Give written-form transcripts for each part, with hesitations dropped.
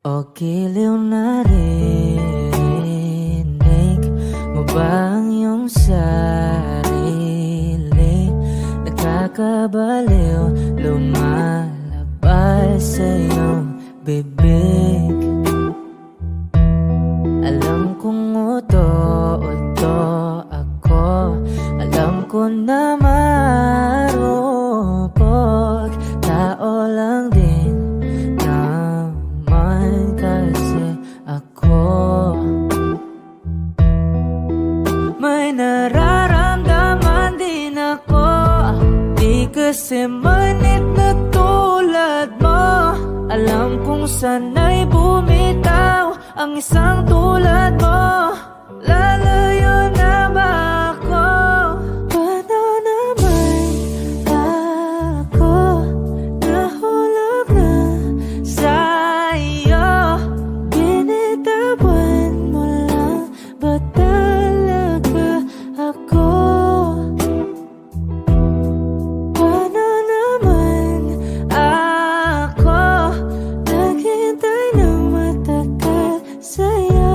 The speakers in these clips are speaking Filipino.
O giliw narinig mo ba ang iyong sarili? Nakakabaliw, lumalabas sa iyong bibig. Alam kong uto-uto ako, alam ko na marupok, tao lang din naman kasi ako. May nararamdaman din ako, di kasi manit na tulad mo. Alam kong sana'y bumitaw ang isang tulad mo. Lalayo na ba ako? Paano naman ako nahulog na sa'yo? Binitawan mo lang ba talaga ako? Paano naman ako naghintay ng matagal sa'yo?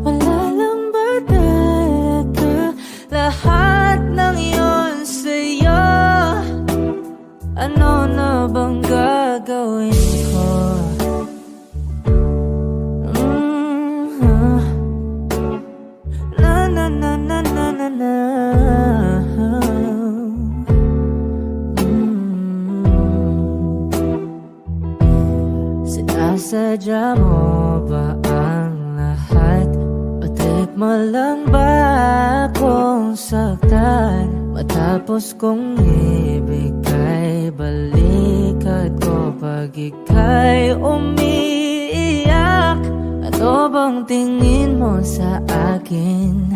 Wala lang ba talaga lahat ng iyon sa'yo? Ano na bang gagawin ko? Na na na na na na na. Sinasadya mo ba ang lahat? O trip mo lang ba akong saktan? Matapos kong ibigay balikat ko pag ika'y umiiyak. Ano bang tingin mo sa akin?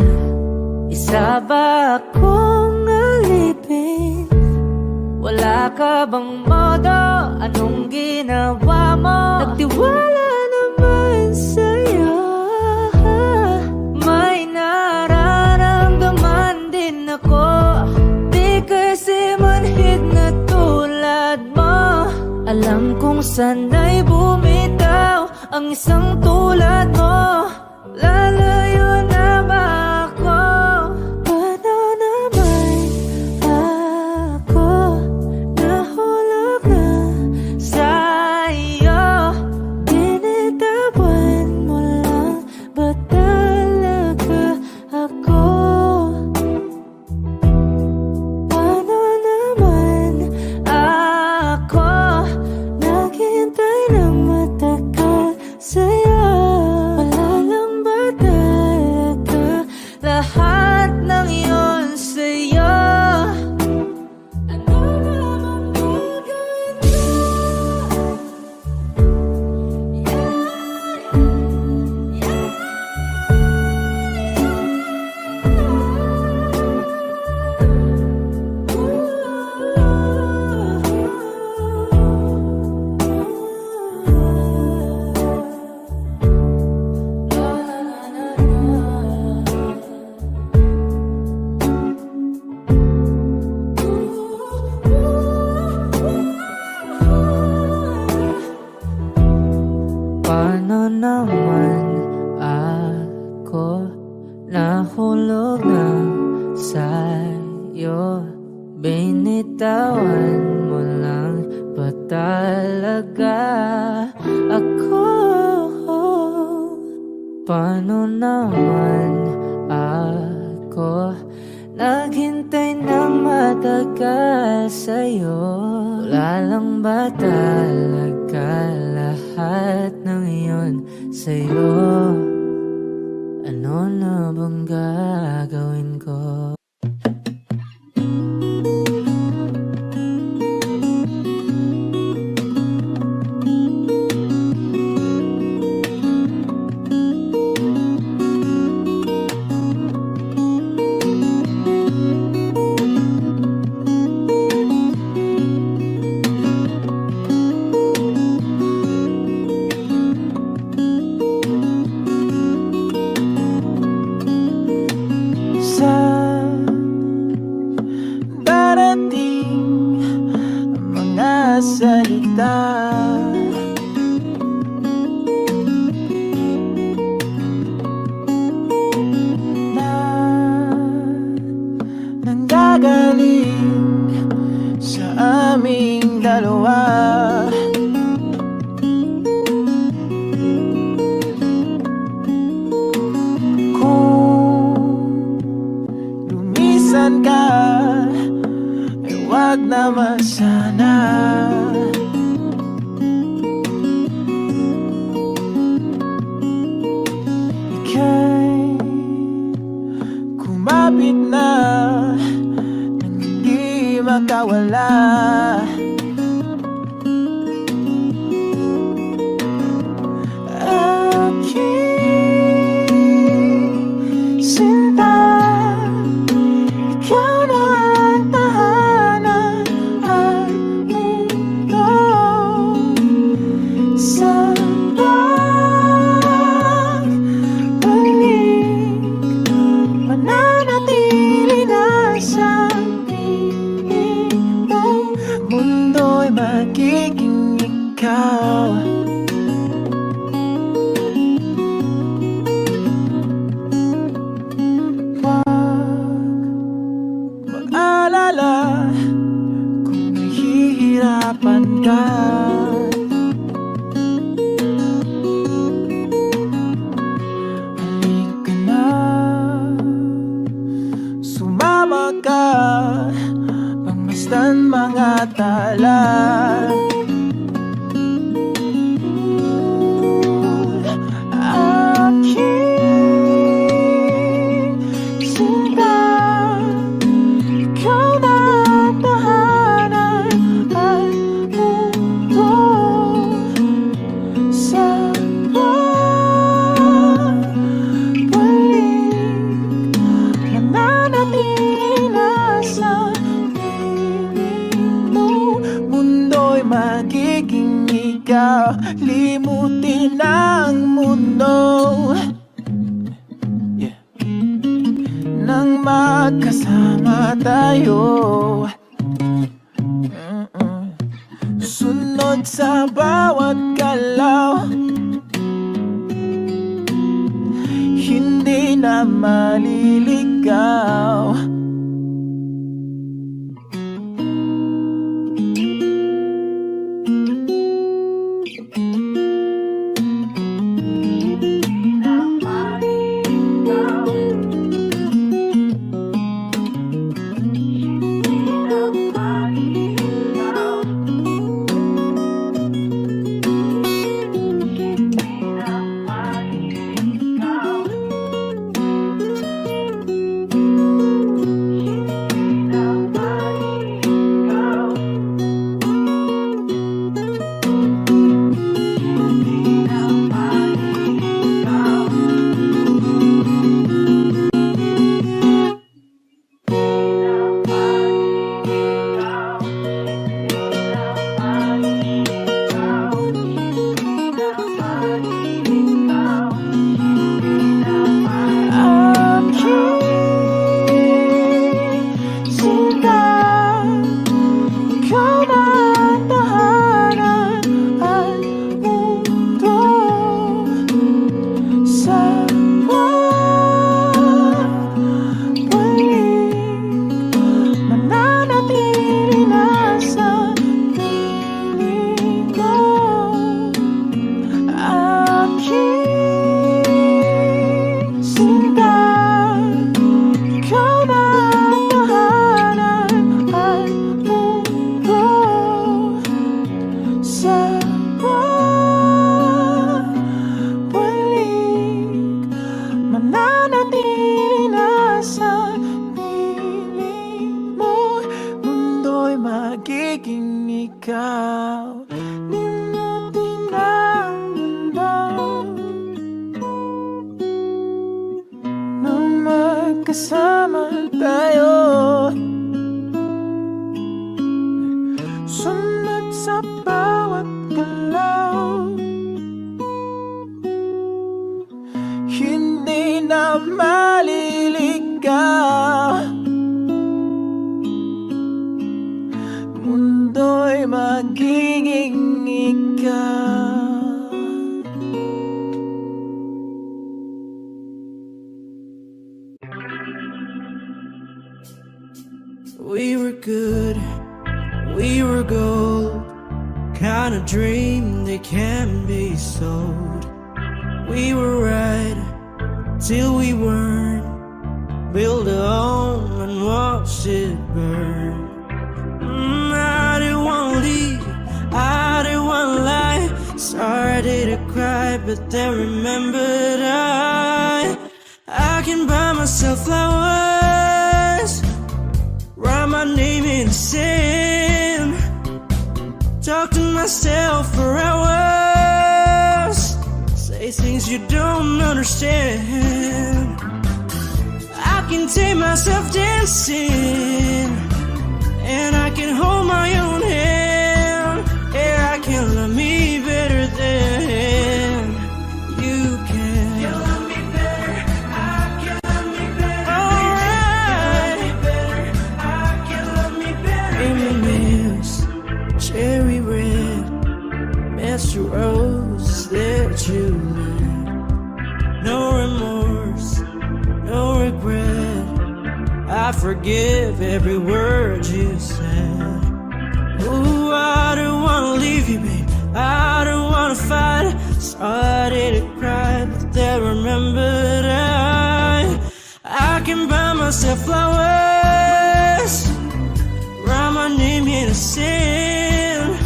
Isa ba akong alipin? Wala ka bang modo? Anong ginawa mo? Nagtiwala naman sa'yo. May nararamdaman din ako, di kasi manhid na tulad mo. Alam kong sana'y bumitaw ang isang tulad mo. Lalayo na ba ako? Paano naman ako nahulog na sa'yo? Binitawan mo lang ba talaga ako? Paano naman ako naghintay ng matagal sa'yo? Wala lang ba talaga lahat ng iyon sa'yo? Ano naman gagawin ko? Paano naman ako nahulog na sa'yo? Binitawan mo lang ba talaga ako? Paano naman ako naghintay ng matagal sa'yo? Wala lang ba talaga lahat ng iyon sa'yo? Ano na bang gagawin ko? nawala. Aking sinta, ikaw na ang tahanan at mundo. Sa pagbalik, mananatili na sa piling mo. Mundo'y magiging ikaw. Mag-alala kung nahihirapan ka. Halika na, sumama ka, pagmasdan mga tala. Aking sinta, ikaw na ang tahanan at mundo. Sa pagbalik, mananatili na sa piling mo. Mundo'y magiging ikaw, limutin ang mundo. Nang magkasama tayo, sunod sa bawat galaw, hindi na maliligaw. Magiging ikaw, limutin ang mundo. Nang magkasama tayo, sunod sa bawat galaw, hindi na maliligaw. Mundo'y magiging ikaw. We were good, we were gold, kind of dream that can be sold. We were right till we weren't, build a home and watch it burn. I didn't wanna leave, I didn't wanna lie. Sorry I didn't cry, but then remembered I can buy myself flowers, write write my name in the sand, talk to myself for hours, say things you don't understand. I can take myself dancing, and I can hold my own hand. Yeah, I can love me better than you can. You love me better, I can love me better. Alright, I can love me better. M&M's, cherry red, Mr. Rose that you left. No remorse, no regret. I forgive every word you said. Ooh, I don't wanna leave you, babe, I don't wanna fight. Started to cry, but then remembered I can buy myself flowers, write my name in the sand,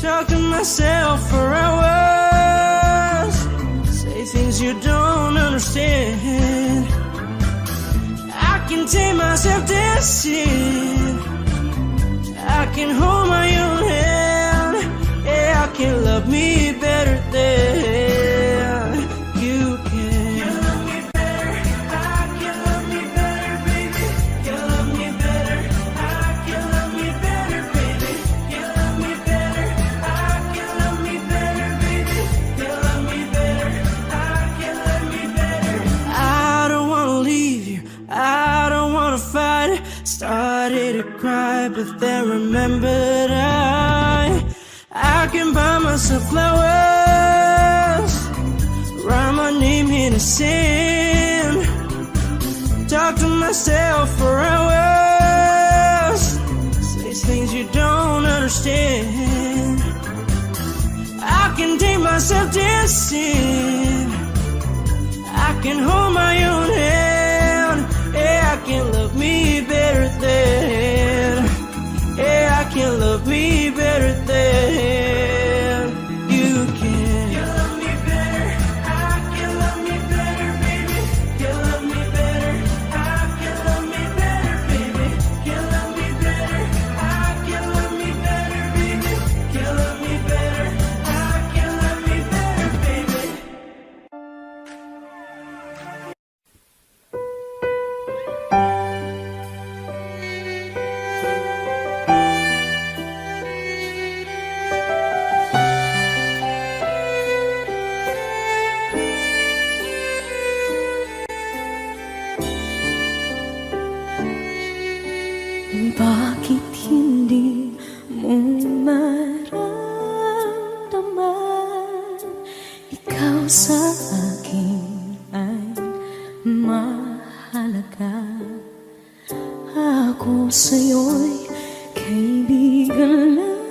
talk to myself for hours, say things you don't understand. I can take myself dancing, I can hold my own hand. Yeah, I can love me better than you can. You love me better, I can love me better, baby. You love me better, I can love me better, baby. You love me better, I can love me better, baby. You love me better, I can love me better. I don't wanna leave you, I don't wanna fight. Started to cry, but then remembered I can buy myself flowers, write my name in the sand, talk to myself for hours, say things you don't understand. I can take myself dancing, I can hold my own hand. Yeah, I can love me better than, yeah, I can love me better than you can. You love me better, I can love me better, baby. You love me better, I can love me better, baby. You love me better, I can love me better, baby. You love me better, I can love me better, baby. Bakit hindi mo maramdaman? Ikaw sa akin ay mahalaga. Ako sa'yo'y kaibigan lang.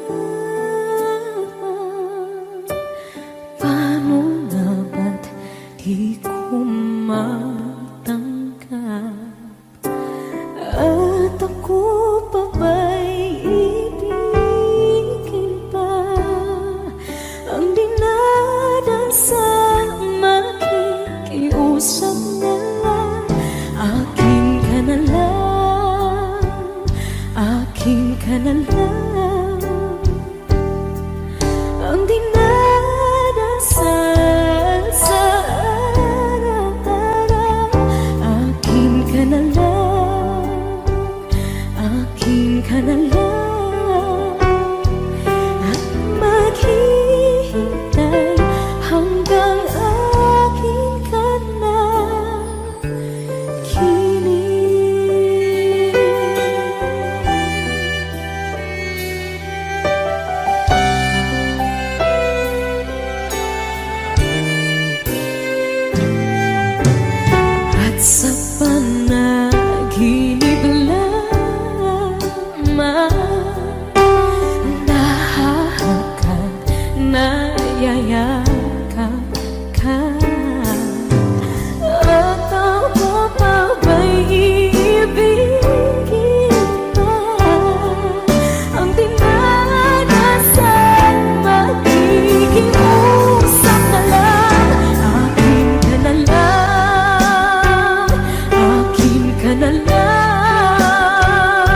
Paano nga ba't di ko matanggap? At ako pa ba'y ibigin pa? Ang dinadasal makikiusap na lang. Akin ka na lang, akin ka na lang. Ang dinadasal sa araw-araw. Akin ka na lang, akin ka na lang. At maghihintay hanggang akin ka na kilig. At sa panaginip lamang nahahagkan, nayayakap ka. At ako pa ba'y iibigin pa? Ang dinadasal makikiusap na lang. Akin ka na lang, akin ka na lang.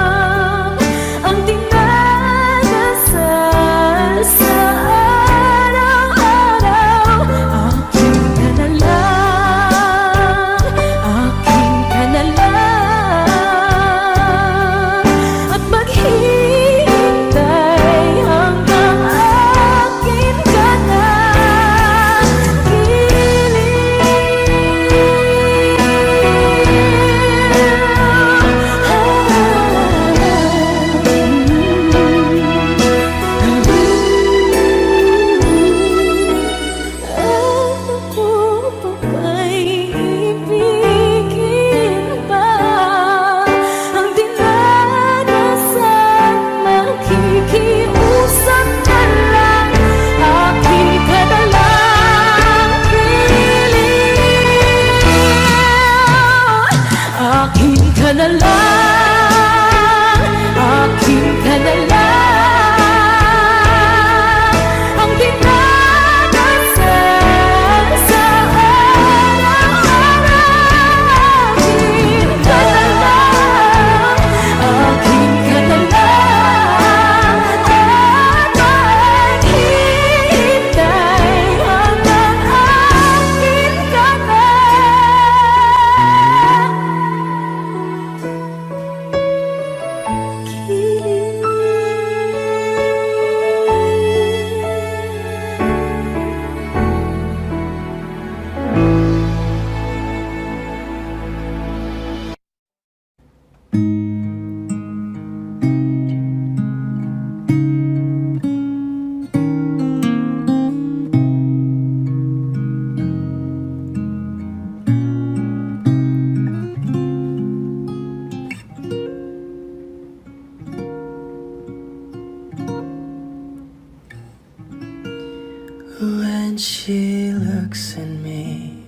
she looks at me,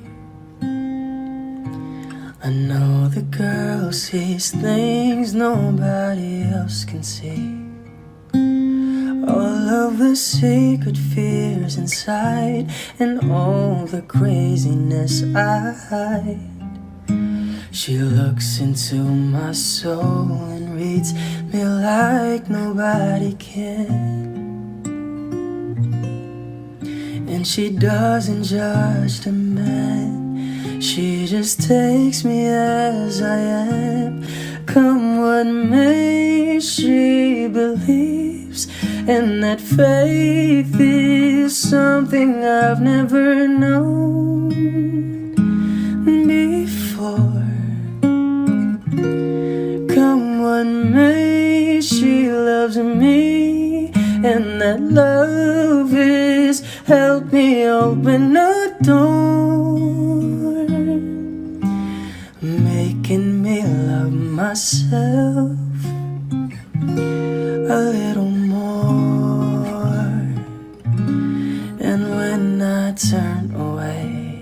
I know the girl sees things nobody else can see. All of the secret fears inside, and all the craziness I hide. She looks into my soul and reads me like nobody can. And she doesn't judge the man, she just takes me as I am. Come what may, she believes, and that faith is something I've never known before. Come what may, she loves me, and that love is help me open a door, making me love myself a little more. And when I turn away,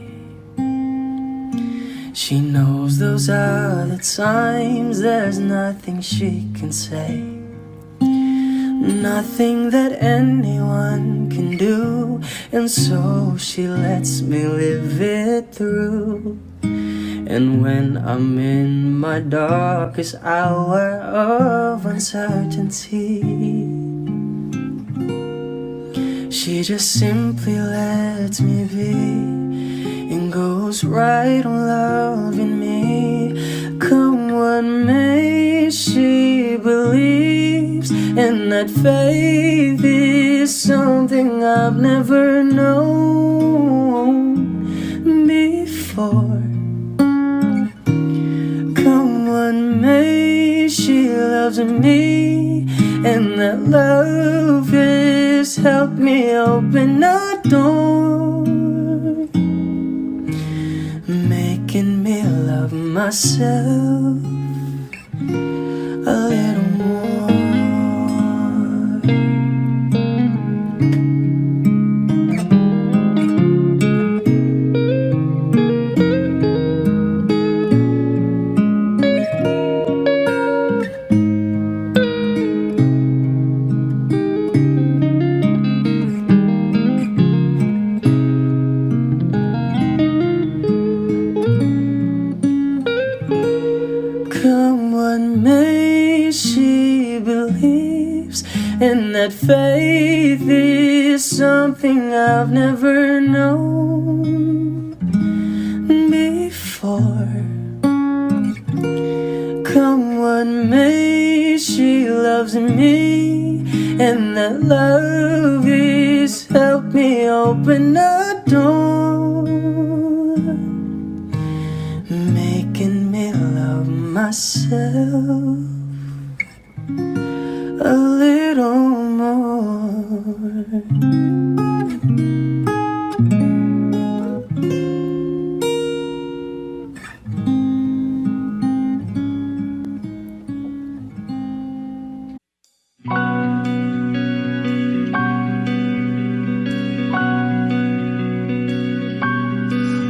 she knows those are the times there's nothing she can say, nothing that anyone can do, and so she lets me live it through. And when I'm in my darkest hour of uncertainty, she just simply lets me be and goes right on loving me. Come what may, she believes, and that faith is something I've never known before. Come what may, she loves me, and that love is help me open a door, making me love myself a little more. Come what may, she believes, and that faith is something I've never known before. Come what may, she loves me, and that love is help me open a door, making me love myself a little more.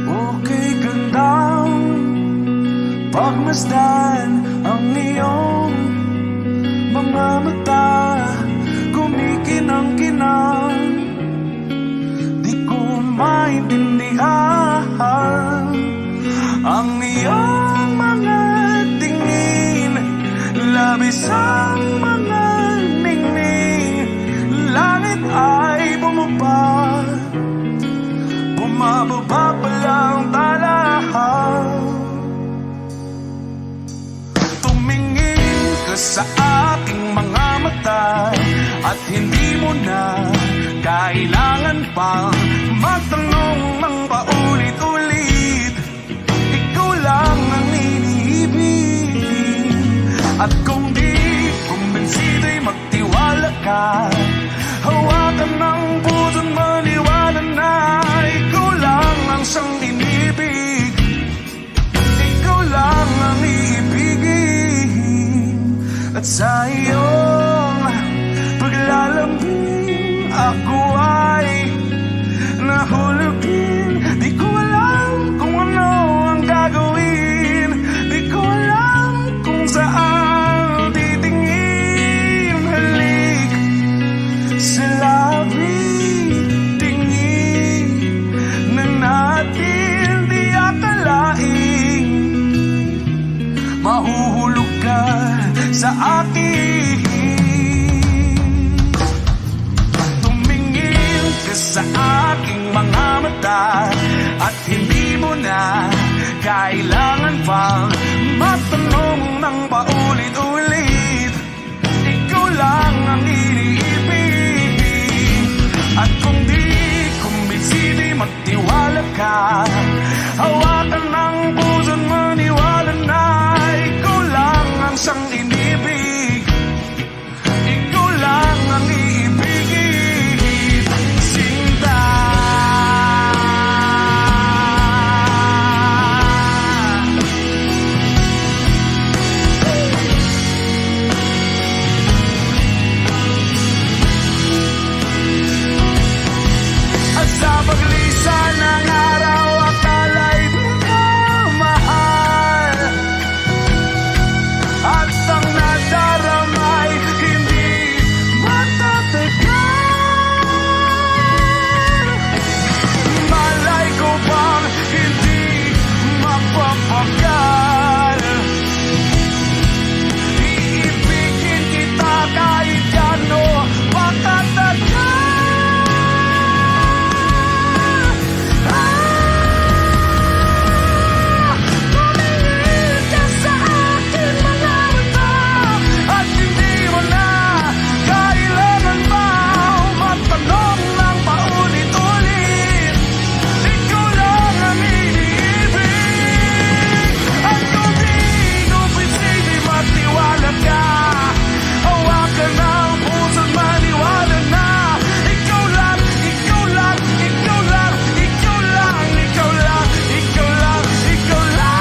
Okay gandang pagmasdan ang iyong mga mata, kumikinang-kinang. Di ko maintindihan ang iyong mga tingin, labis ang mga ningning. Langit ay bumaba, bumababa pa lang talahaw. Tumingin ka sa aking mga mata, at hindi mo na kailangan pang magtanong ng paulit-ulit. Ikaw lang ang iniibig, at kung di kumbinsido'y magtiwala ka. Hawakan ng puso't maniwala na ikaw lang ang siyang inibig. Ikaw lang ang iibigin, at sa iyong paglalambing ako ay nahulog. mata at hindi mo na kailangan pang matanong ng paulit-ulit. Ikaw lang ang iniibig. At kung di kumbinsi, di magtiwala ka. Hawakan ng puso't maniwala na ikaw lang ang siyang inibig. Ikaw lang ang iibigin, Sinta. At sa paglisan ng araw, akala'y di ka mahal. At ang nadaramay hindi matatagal. Malay ko bang hindi mapapagal. Iibigin kita kahit gano makatagal. Tumingin ka sa akin mga mata at hindi mo na kailangan pa matanong ng paulit-ulit. Ikaw lang ang iniibig. At kung di kumbinsi, di magtiwala ka. Hawakan ng puso't maniwala na ikaw lang, ikaw lang, ikaw lang, ikaw lang, ikaw lang, ikaw lang, ikaw lang.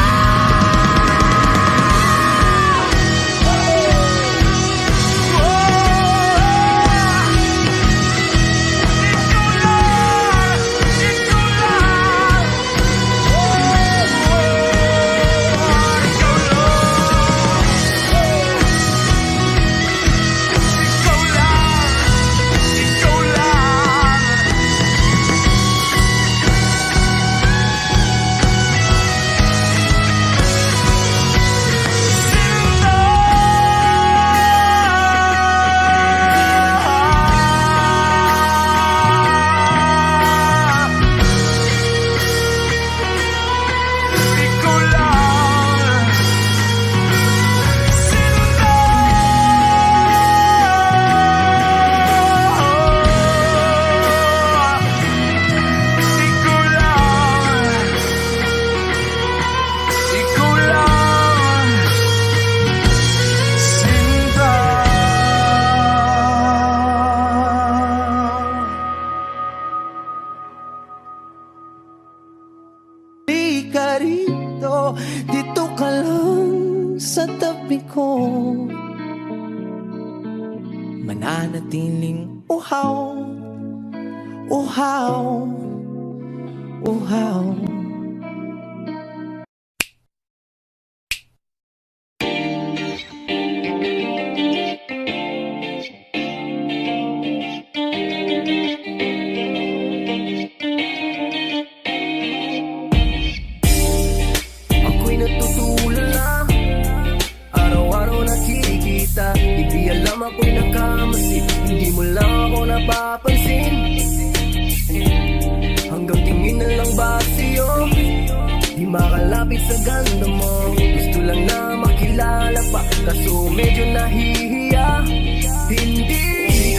Di ka rito, dito ka lang sa tabi ko. Mananatiling uhaw, uhaw, uhaw. Ako'y natutulala, araw-araw nakikita. Hindi alam ako'y nakamasid, hindi mo lang ako napapansin. Hanggang tingin na lang ba sa'yo, di makalapit sa ganda mo. Gusto lang na makilala pa, kaso medyo nahihiya. Hindi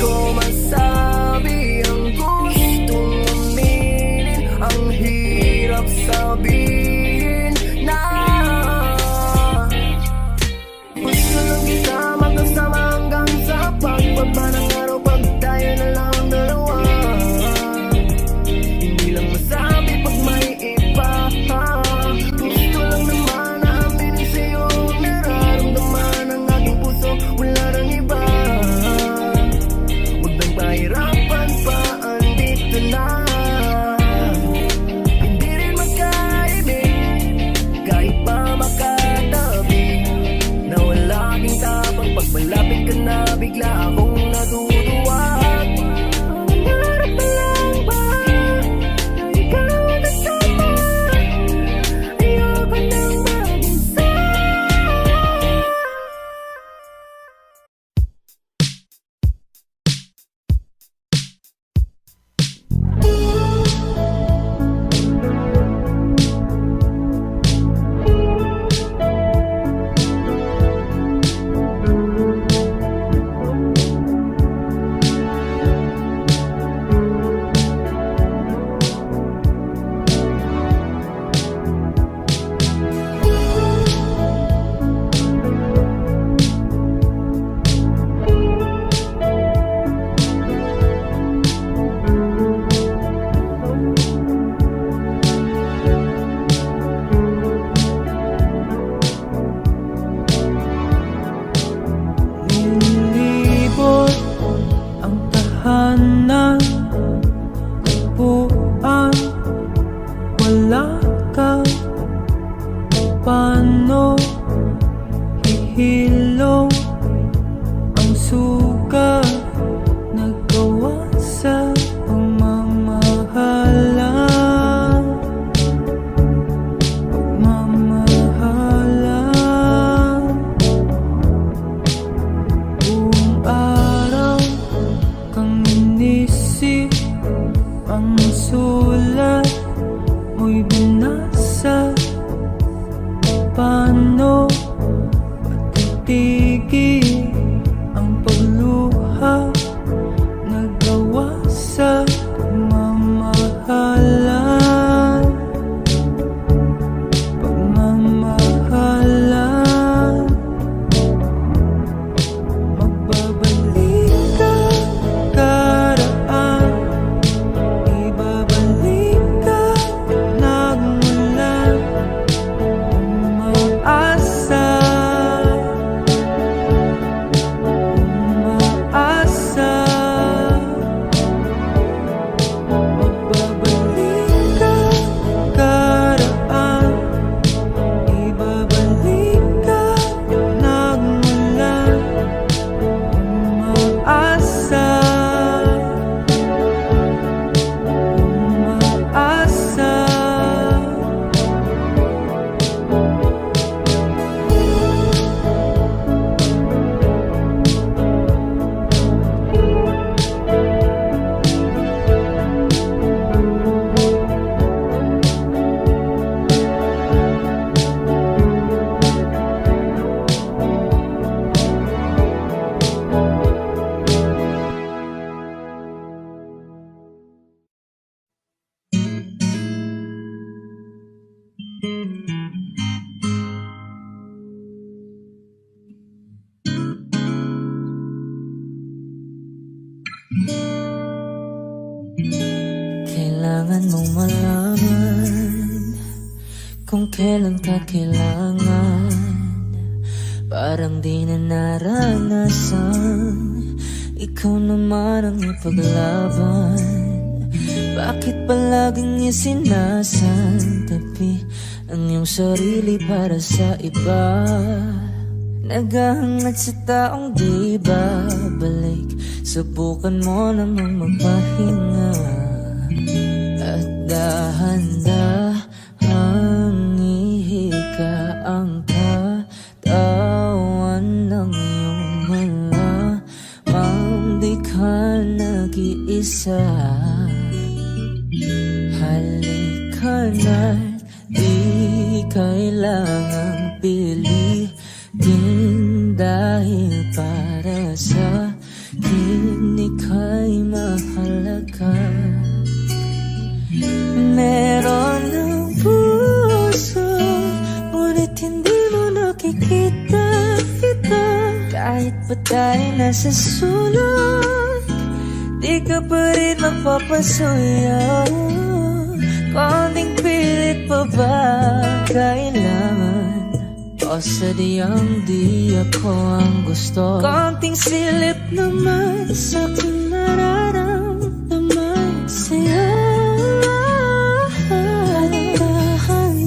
ko masabi ang gustong aminin, ang hirap sabihin na gusto lang kita magkasama hanggang sa pagbaba ng araw, pag tayo na lang ang dalawa. Hindi lang masabi pag may iba. Gusto lang naman na aminin sa'yo ang nararamdaman ng aking puso, wala nang iba. Huwag nang pahirapan Kailangan mong malaman kung kailan ka kailangan. Parang di na naranasan, ikaw naman ang ipaglaban. Bakit palaging isinasantabi ang iyong sarili para sa iba? Naghahangad sa taong di babalik, subukan mo namang magpahinga. At dahan-dahang ihika ang katawan ng iyong malamang di ka nag-iisa. Halika na't di kailangang pilitin, dahil para sa akin ika'y mahalaga. Meron ng puso, ngunit hindi mo nakikita ito. Kahit pa tayo nasa sulok, di ka pa rin mapapasuyo. Konting pilit pa ba kailangan? O sadyang di ako ang gusto? Konting silip naman sa aking nararamdaman sa'yo. Dahan-dahang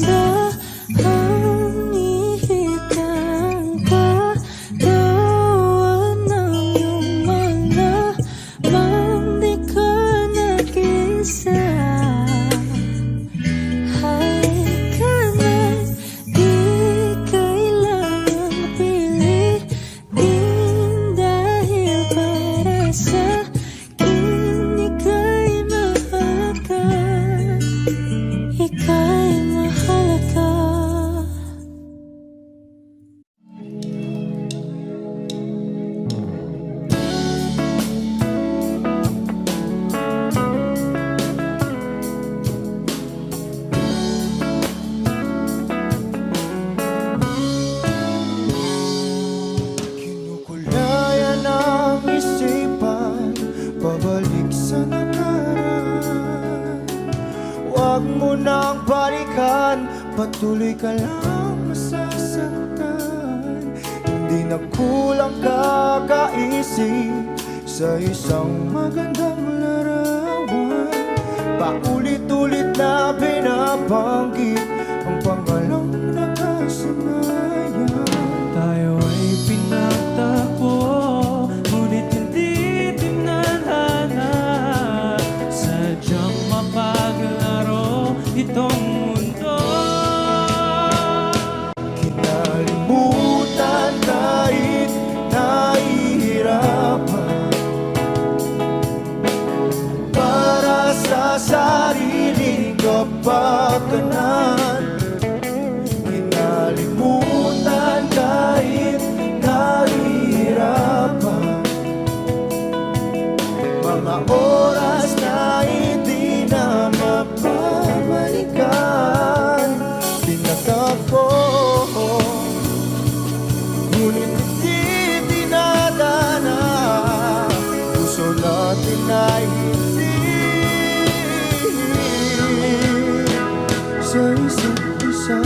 ihika ang katawan ng iyong malamang di ka nag-isa. Halika na't di kailangang pilitin, dahil para sa akin ika'y mahalaga. Ika'y mahalaga. Kinukulayan ang isipan, pabalik sa nakaraan. Huwag mo nang balikan, patuloy ka lang masasaktan. Hindi na kulang kakaisip sa isang magandang larawan. Paulit-ulit na binabanggit ang pangalang nakasanayan. Tayo ay pinagtagpo, ngunit hindi tinadhana. Sadyang mapaglaro itong mundo. Kinalimutan kahit nahihirapan, para sa sariling kapakanan. Kinalimutan kahit nahihirapan, mga oras na hindi na mapabalikan. Pinagtagpo, ngunit hindi dinadana. Puso natin ay hindi sa isa't isa.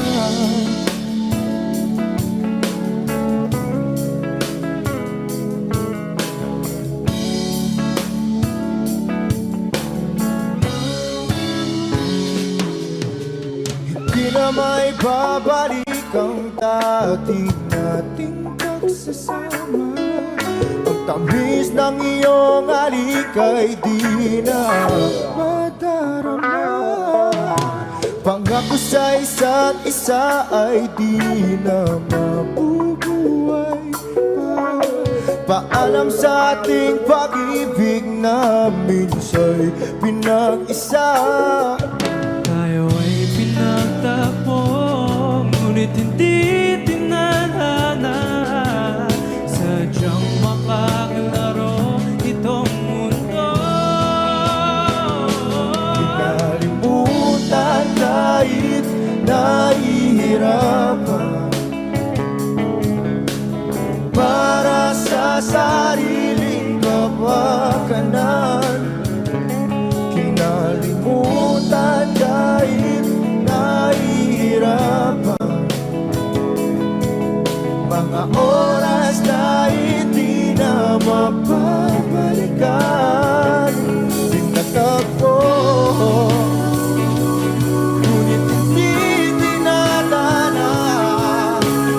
Hindi na may babalik ang dati nating pagsasama. Ang tamis ng iyong halik ay di na madarama. Pangako sa isa't isa ay di na mabubuhay pa. Paalam sa ating pag-ibig na minsa'y pinag-isa. Tayo ay pinagtagpo, ngunit hindi tinadhana. Sadyang makaglaro itong mundo. Kinalimutan kahit nahihirapan, mapabalikan. Pinagtagpo, ngunit hindi dinadana.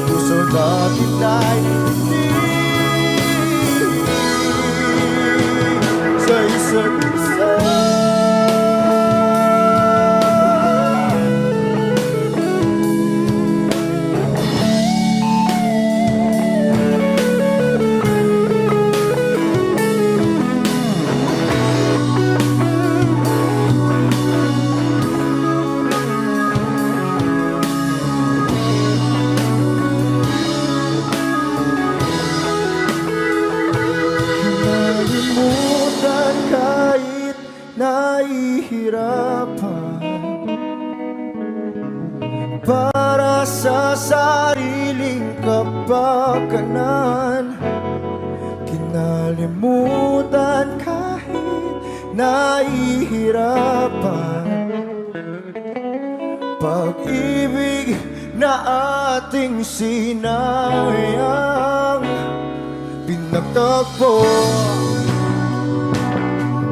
Puso natin ay hindi sa isa't isa. Nalimutan kahit nahihirapan, para sa sariling kapakanan. Kinalimutan kahit nahihirapan, pag-ibig na ating sinayang. Pinagtagpo,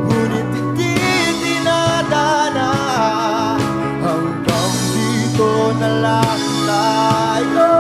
ngunit hindi dinadana. Hanggang dito na lang tayo.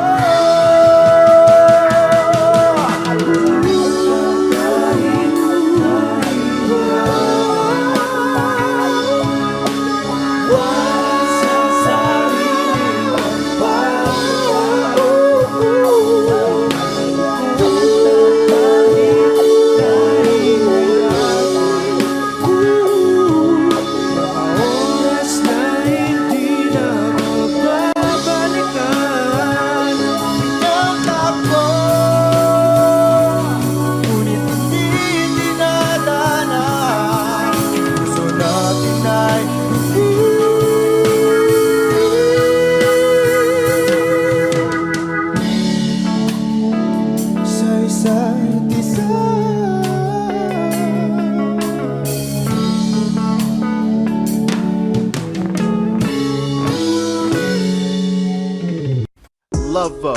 Lover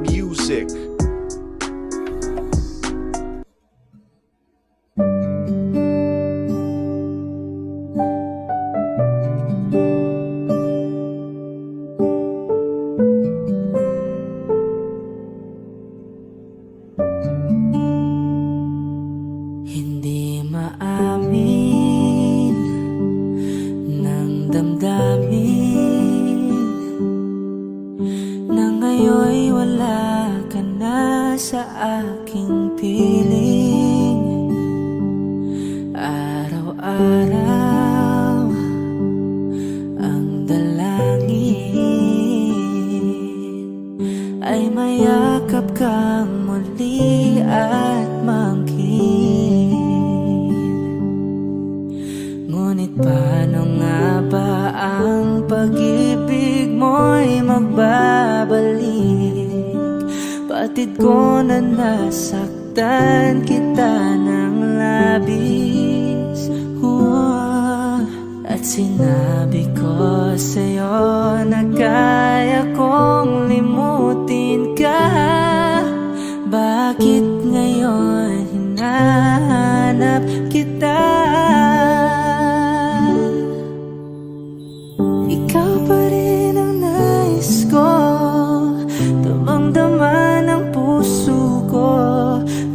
Music. Hindi maamin ng damdamin na ngayon'y wala ka na sa aking piling. Araw-araw ang dalangin ay mayakap kang muli at mangkin. Ngunit paano nga ba ang pag-ibig mo'y magbabalik? Batid ko na nasaktan kita ng labis. At sinabi ko sa'yo na kaya kong limutin ka. Bakit ngayon hinahanap kita? Ikaw pa rin ang nais ko, damang-dama ng puso ko.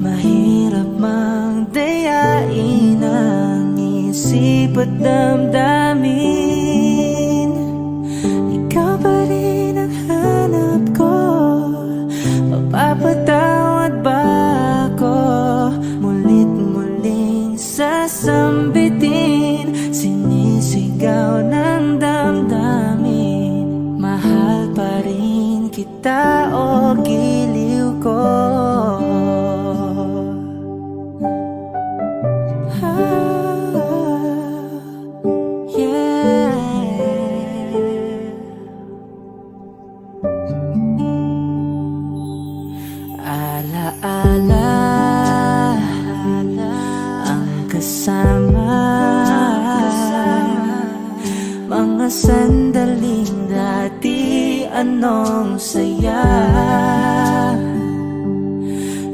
Mahirap mang dayain ang isip at damdamin. Ikaw pa rin ang hanap ko, mapapatawad ba ako? Mulit-muling sasambitin, sinisigaw ng damdamin. Mahal pa rin kita o giliw ko. Alaala ang kasama, mga sandaling dati anong saya.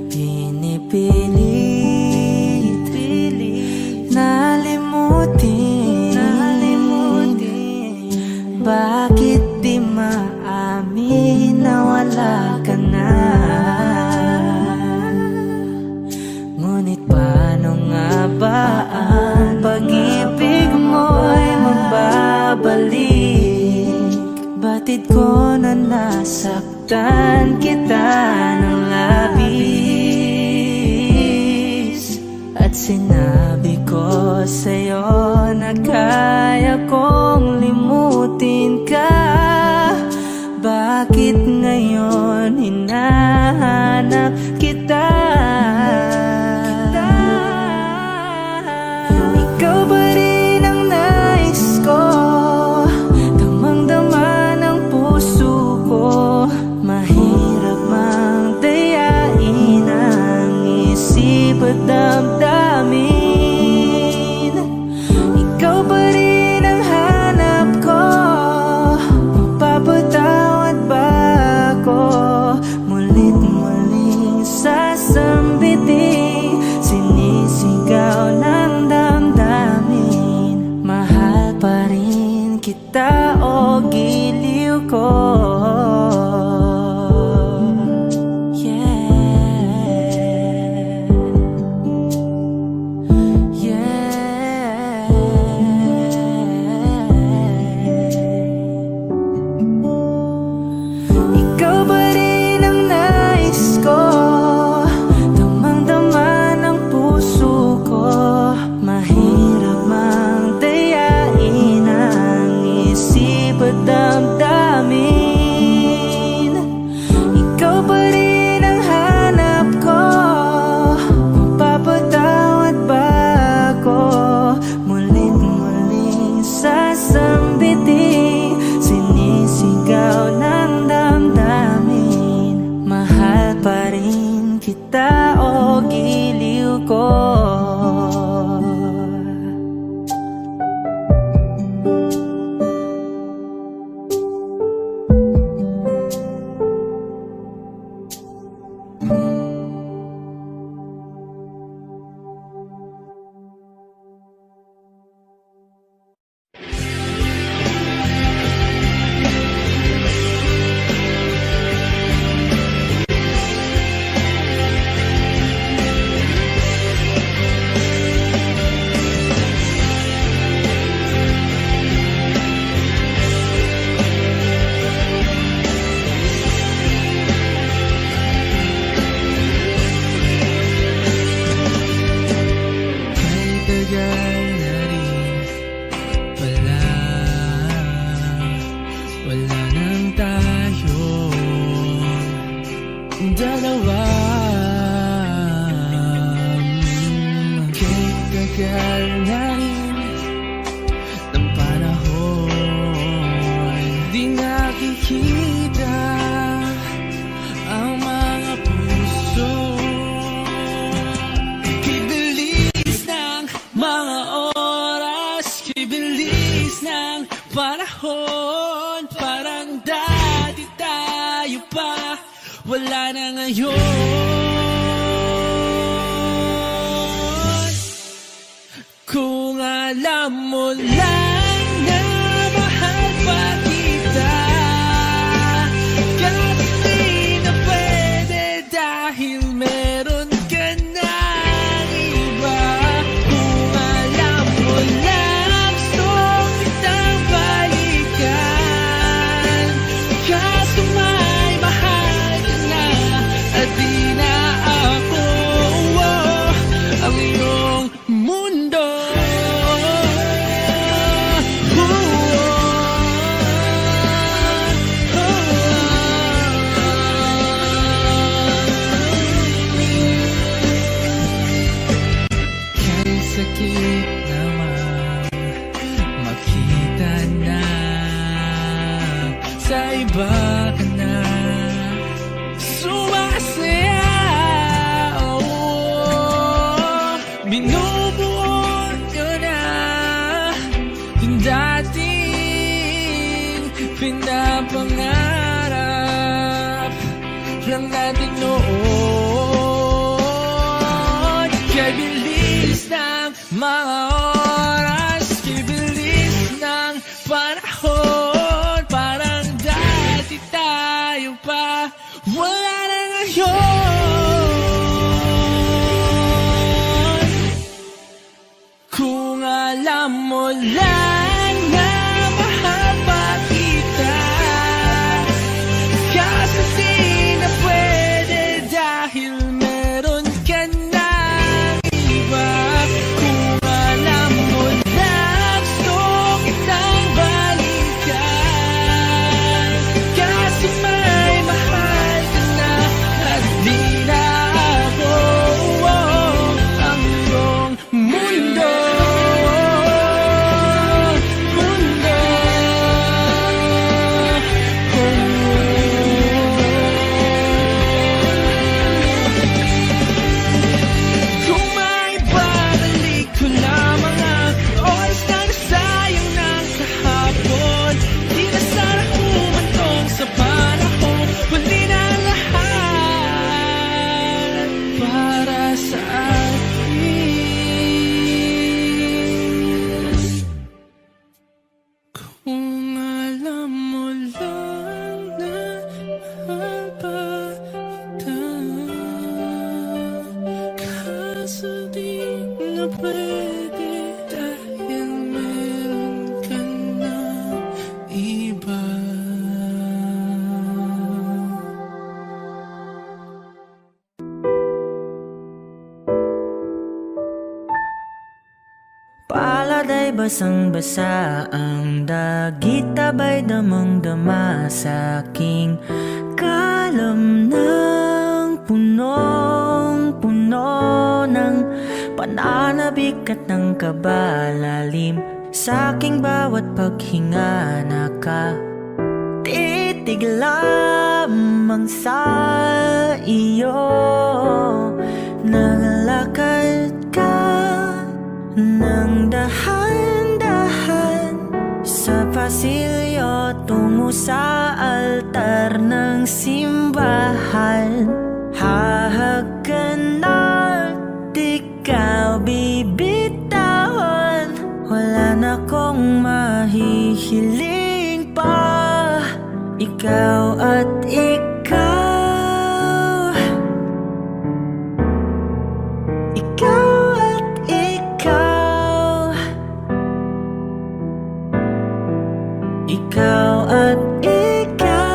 Pinipili Bakit di maamin na wala ka na? Ngunit paano nga ba ang pag-ibig mo'y magbabalik? Batid ko na nasaktan kita ng labis, at sinabi ko sa'yo na kaya kong limutin ka. Bakit ngayon hinahanap kita? Ikaw ba rin ang nais ko? Damang-dama ng puso ko. Mahirap mang dayain ang isip at damdamin. Ikaw ba rin ang hanap ko? Mapapatawad ba ako? Mulit muling sasambiting, sinisigaw ng damdamin. Mahal pa rin kita o giliw ko? Ikaw ba rin ang nais ko? Damang-dama ng puso ko. Mahirap mang dayain ang isip at damdamin. Ikaw ba rin ang hanap ko? Mapapatawad ba ako? Mulit muling sasambiting, sinisigaw ng damdamin. Mahal pa rin kita o giliw ko? Tagal na rin pala, wala nang tayo dalawa. Kahit tagal na rin ng panahon, di nakikita ang mga puso. Kibilis ng mga oras, kibilis ng panahon. Parang dati tayo pa, wala na ngayon. Kung alam mo lang na mahal pa kita, kahit di na pwede dahil meron ka ng iba. Kung alam mo lang gusto kitang balikan, kaso may mahal ka na at di na ako ang iyong mundo. Kay sakit naman makita na sa iba ka na sumasaya. Binubuo nyo na yung dating pinapangarap lang natin noon. Kaya bilis ng mga oras, kibilis ng panahon. wala na ngayon. Kung alam mo lang na mahal pa kita, kaso di na pwede dahil meron ka na iba. Kung alam mo lang gusto kitang balikan, kaso may mahal ka na at di na ako ang iyong mundo. Kung may babalik ko lamang ang oras na nasayang ng kahapon, di na sana humantong sa panahon. Huli na lahat para sa akin. Kung alam mo lang na mahal pa kita, kaso di na pwede dahil meron ka na iba. Palad ay basang-basa, ang dagit abay damang-dama sa aking kalam ng punong-puno ng pananabik at ng kabalalim. Sa aking bawat paghinga nakatitig lamang sa iyo. Naglalakad ka nang dahan-dahan sa pasilyo tungo sa altar ng simbahan. Hahagan at ikaw bibitawan, wala na kong mahihiling pa. Ikaw at ikaw, ikaw at ikaw, ikaw at ikaw,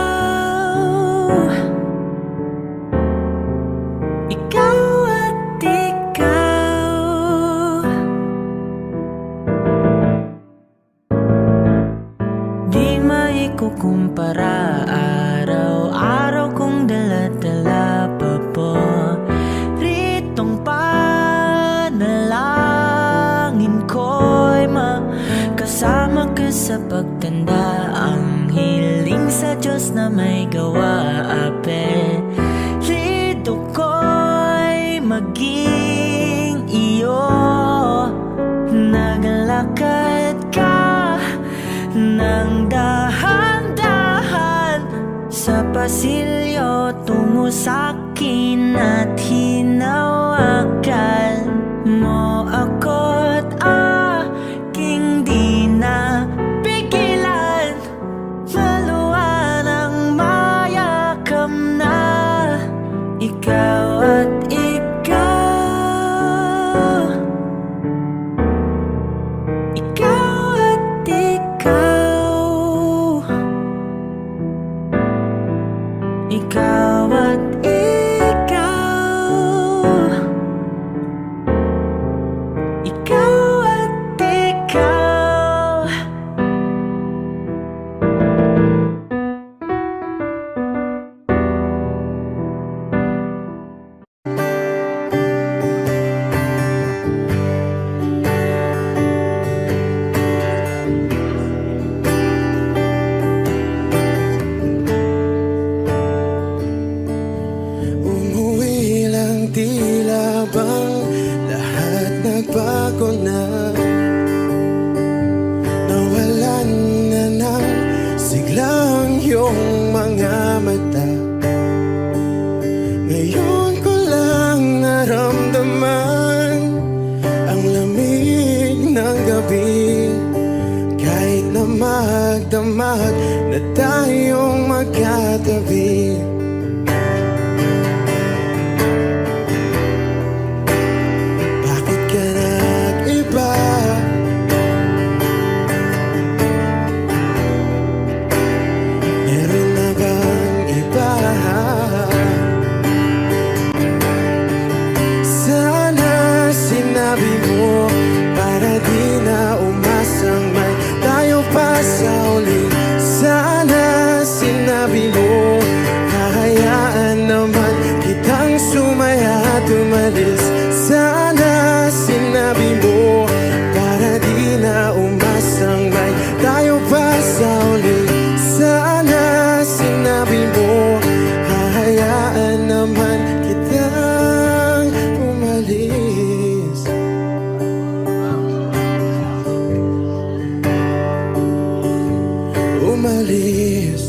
ikaw at ikaw. Di maikukumpara, araw-araw kong dala-dala pa po ritong panalangin ko'y makasama ka sa pagtanda. Ang hiling sa Diyos na may gawa, apelyido ko'y maging iyo. Naglalakad ka nang dahan-dahan sa pasilyo tungo sa'kin at hinawakan mo ako't aking di na pigilan. Maluwan ang mayakam na ikaw at ikaw, ikaw at ikaw, ikaw at ikaw, ikaw at ikaw. Umuwi lang, tila bang lahat nagbago na. Nawalan na ng siglang iyong mga mata. Ngayon ko lang naramdaman ang lamig ng gabi. Kahit na magdamag na tayong magkatabi, umalis.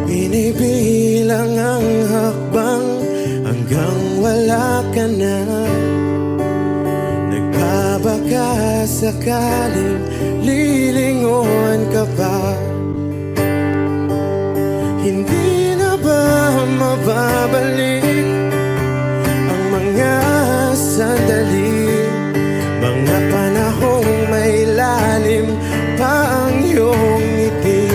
Binibilang ang hakbang hanggang wala ka na. Nagkabaka sakaling lilingon ka pa. Hindi na ba mababalik ang mga sandali, mga panahong may lalim pa ang iyong ngiti?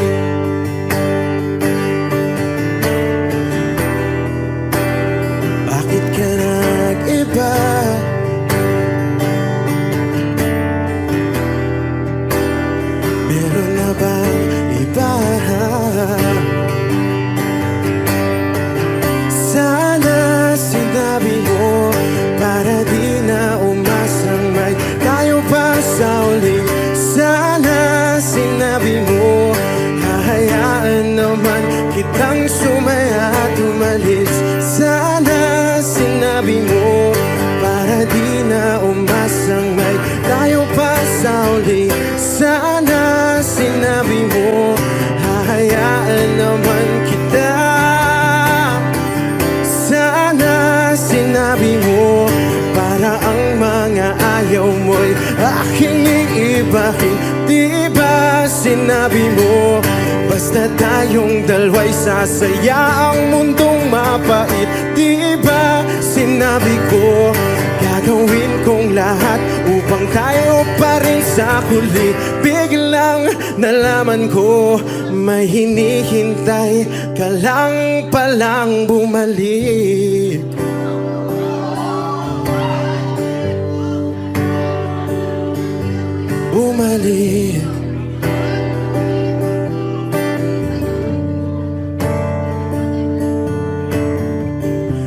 Bakit ka nag-iba? Meron na bang iba? Sana sinabi mo para di na umasang may tayo pa sa uli. Sana sinabi mo hahayaan naman kitang sumaya at umalis. Sana sinabi mo para di na umasang may tayo pa sa uli. Sana sinabi mo hahayaan naman kita. Sana sinabi mo para ang mga ayaw mo'y aking iibahin. Di ba sinabi mo basta tayong dalawa'y sasaya ang mundong mapait? Di ba sinabi ko gagawin kong lahat upang tayo pa rin sa huli? Biglang nalaman ko may hinihintay ka lang palang bumalik. Bumalik.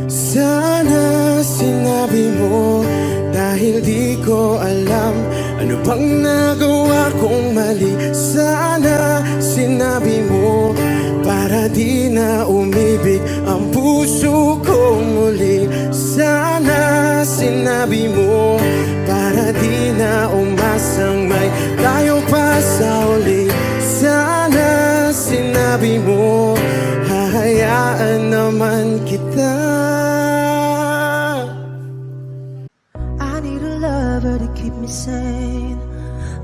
Sana sinabi mo dahil di ko alam ano bang nagawa kong mali. Sana sinabi mo para di na umibig ang puso ko muli. Sana sinabi mo para di na umasang may tayo pa sa uli. Sana sinabi mo hahayaan naman kita. I need a lover to keep me sane.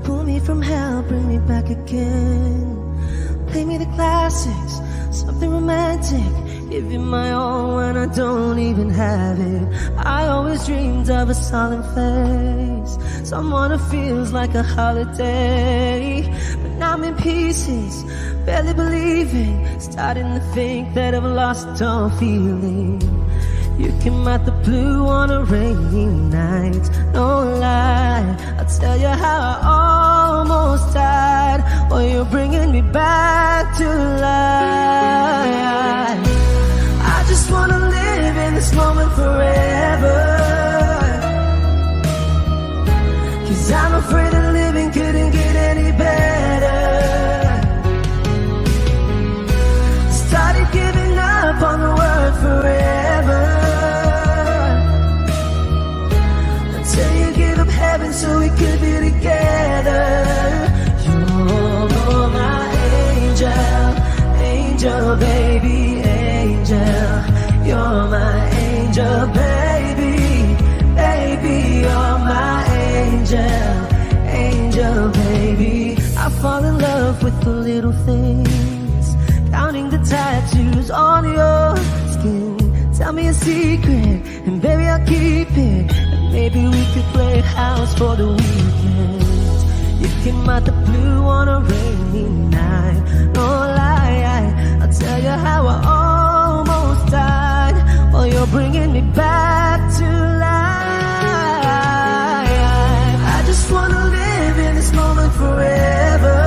Pull me from hell, bring me back again. Play me the classics, something romantic. Give you my all when I don't even have it. I always dreamed of a solemn face, someone who feels like a holiday. But now I'm in pieces, barely believing, starting to think that I've lost all feeling. You came out the blue on a rainy night, no lie. I'll tell you how I almost died. Oh, you're bringing me back to life. I just wanna live in this moment forever, 'cause I'm afraid that living couldn't get any better. Started giving up on the word forever, until you give up heaven so we could be together. You're my angel, angel baby, angel. You're my angel baby, baby. You're my angel, angel baby. I fall in love with the little things, counting the tattoos on your skin. Tell me a secret, and baby I'll keep it. And maybe we could play house for the weekend. You came out the blue on a rainy night, no lie. I'll tell you how I almost died. Oh, you're bringing me back to life. I just wanna live in this moment forever,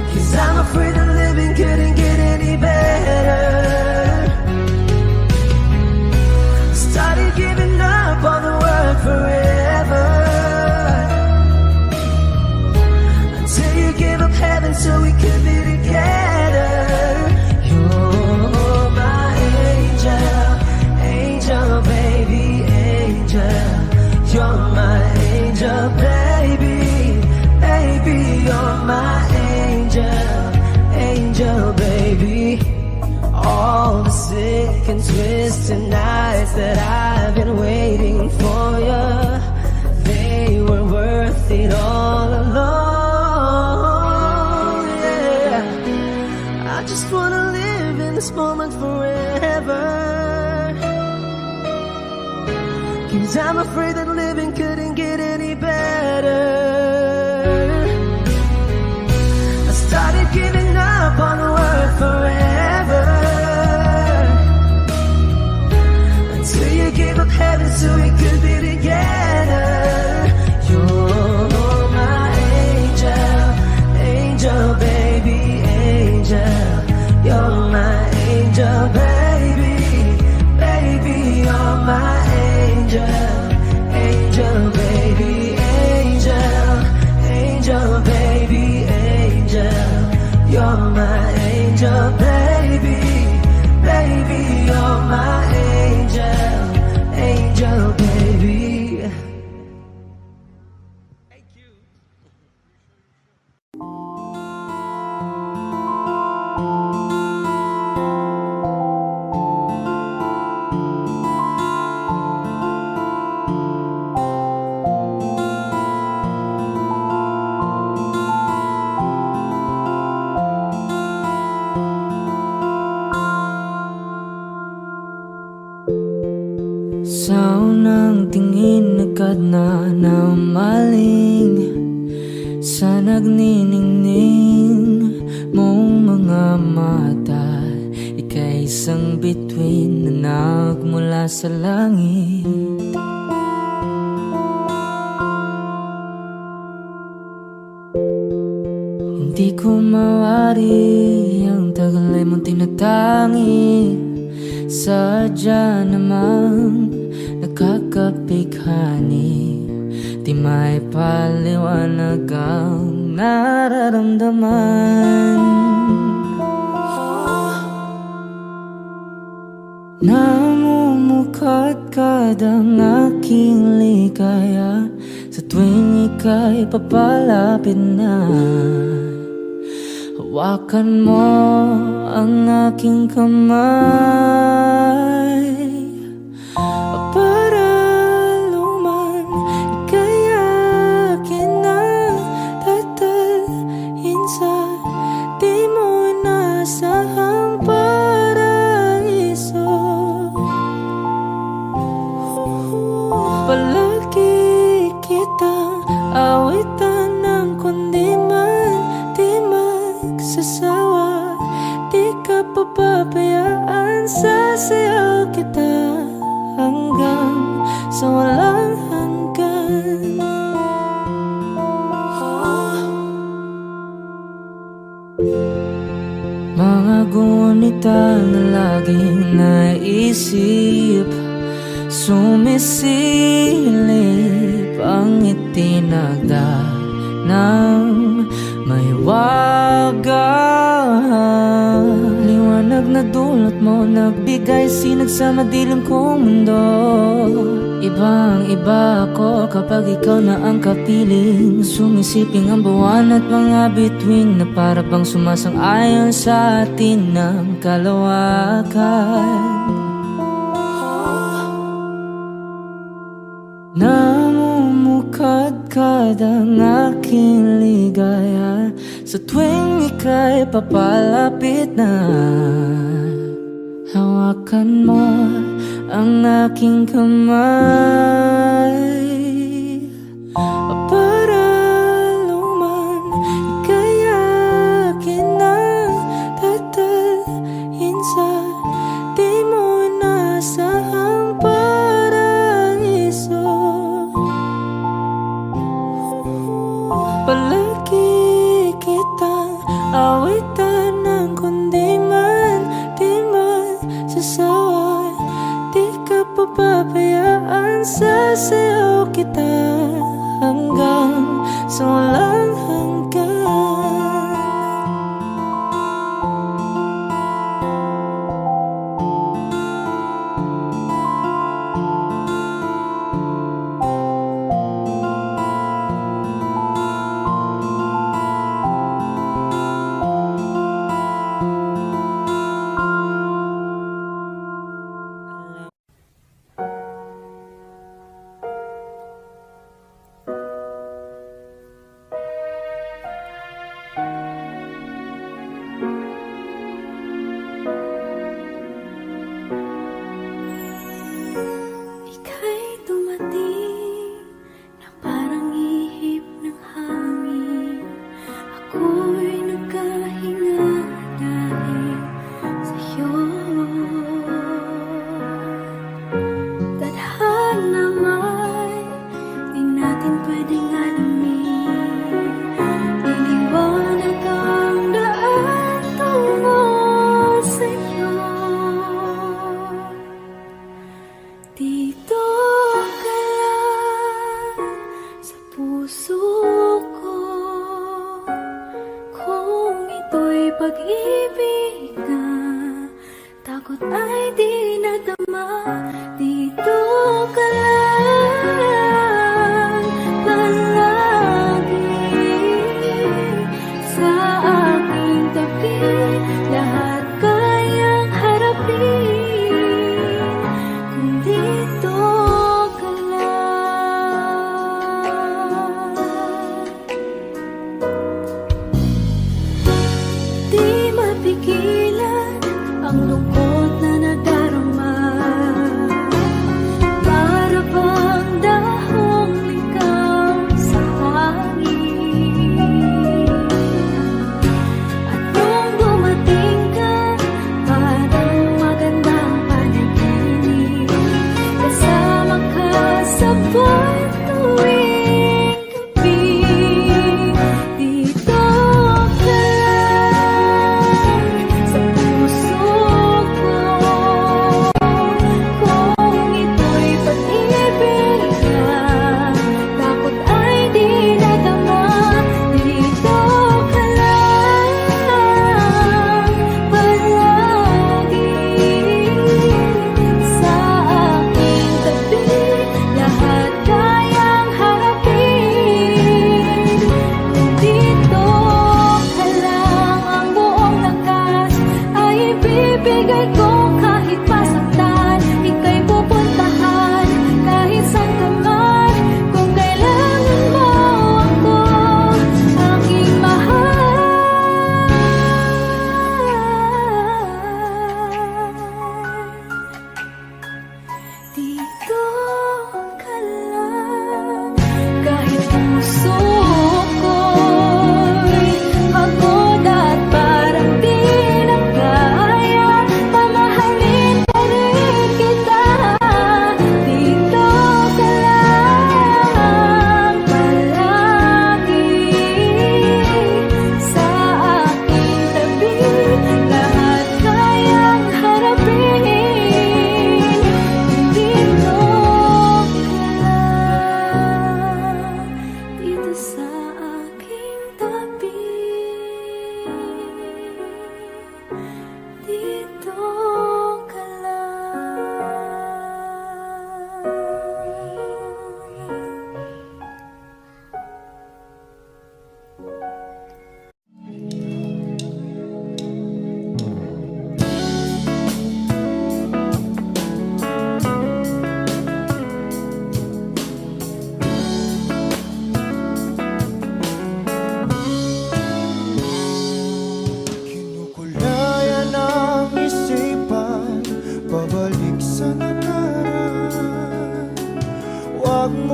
'cause I'm afraid that living couldn't get any better. Started giving up on the word forever, until you gave up heaven so we could be together. You're my angel. You're my angel, baby. Baby, you're my angel. Angel, baby. All the sick and twisted nights that I've been waiting for you, they were worth it all along. Yeah, I just wanna live in this moment forever, 'cause I'm afraid that living couldn't get any better. I started giving up on the word forever, until you gave up heaven so we could be together. You're my angel, angel, baby, angel. You're my angel, baby, baby, you're my angel, angel, baby, angel, angel, baby, angel. You're my angel, baby, baby, you're my angel, angel, baby. Sa unang tingin agad na namaling sa nagniningning mong mga mata. Ika'y isang bituin na nagmula sa langit. Hindi ko mawari ang tagal ay mong tinatangi. Sadya namang nakakapighani, di may paliwanag ang nararamdaman. Namumukadkad ang aking ligaya sa tuwing ika'y papalapit na. Hawakan mo ang aking kamay para luman ika'y akin na tatalhin sa di mo inasahang paraiso. Palagi kitang awitan ng kundi man di magsasawa. Di ka papabayaan, sasayaw kita hanggang sa walang hanggan. Mga gunita na laging naisip, sumisilip ang itinagda ng may wagang liwanag na dulot mo, nagbigay sinag sa madilim kong mundo. Ibang iba ako kapag ikaw na ang kapiling, sumisiping ang buwan at mga bituin na para bang sumasang-ayon sa atin ng kalawakan. Namumukadkad ang aking ligaya sa tuwing ika'y papalapit na. Hawakan mo ang aking kamay para luman ika'y akin na tatalhin sa di mo inasahang paraiso. Palagi kitang awitan ng kundi man di magsasawa. Di ka papabayaan, sasayaw kita hanggang sa walang hanggan.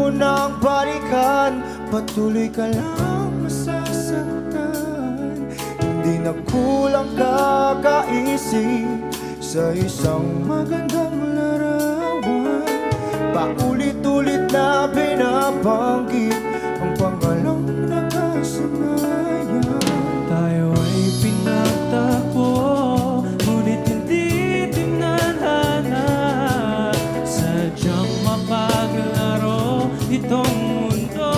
mo nang balikan, patuloy ka lang masasaktan. Hindi na kulang kakaisip sa isang magandang larawan. Paulit-ulit na binabanggit ang pangalang nakasanayan. Tayo ay pinagtagpo, ngunit hindi tinadhana. Sadyang mapaglaro itong mundo.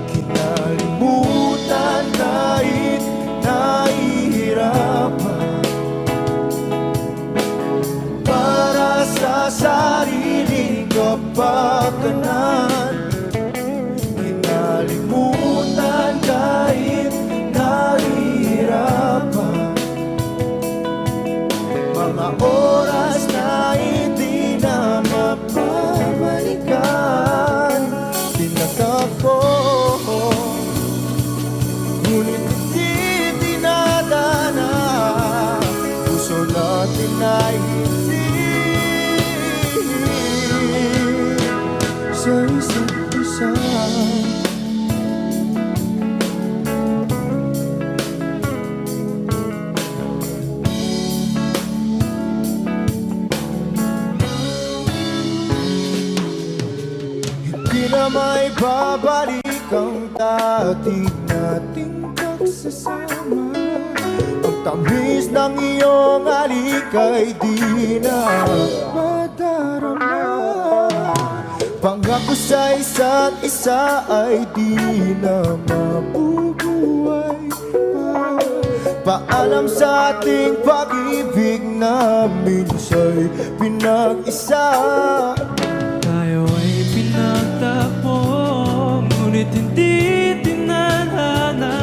Kinalimutan kahit nahihirapan, para sa sariling kapakanan. Kinalimutan kahit nahihirapan, mga oras na hindi na mapabalikan. Tinatako, ngunit hindi dinadana. Puso natin ay hindi sa isa't isa. Hindi na may babalik ang dati nating pagsasama. Ang tamis ng iyong halik ay di na madarama. Pangako sa isa't isa ay di na mabubuhay pa. Paalam sa ating pag-ibig na minsa'y pinag-isa. Tayo ay pinagtagpo, ngunit hindi tinadhana.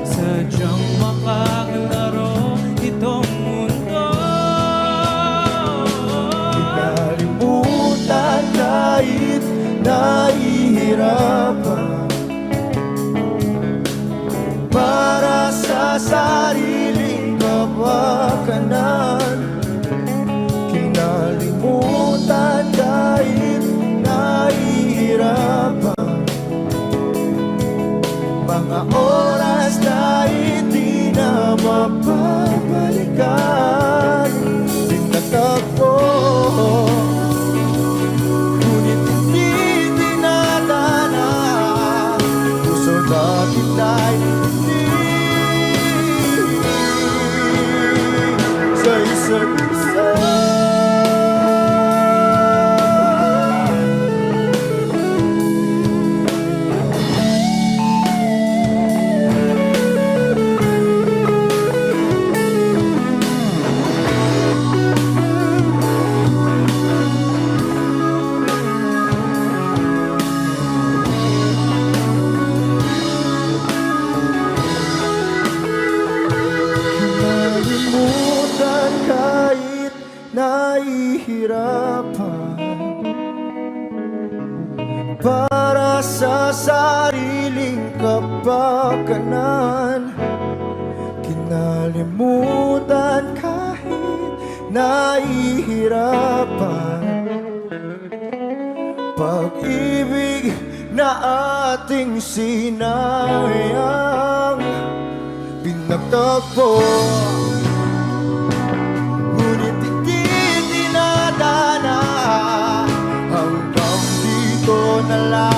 Sadyang mapaglaro itong mundo. Kinalimutan kahit nahihirapan, para sa sariling kapakanan. Kinalimutan kahit nahihirapan, mga oras na hindi na mapabalikan. Tinatagpo, ngunit hindi dinadana. Puso natin ay hindi sa isa't isa. Kinalimutan kahit nahihirapan, para sa sariling kapakanan. Kinalimutan kahit nahihirapan, pag-ibig na ating sinayang. Pinagtagpo, ngunit hindi dinadana. Hanggang dito na lang.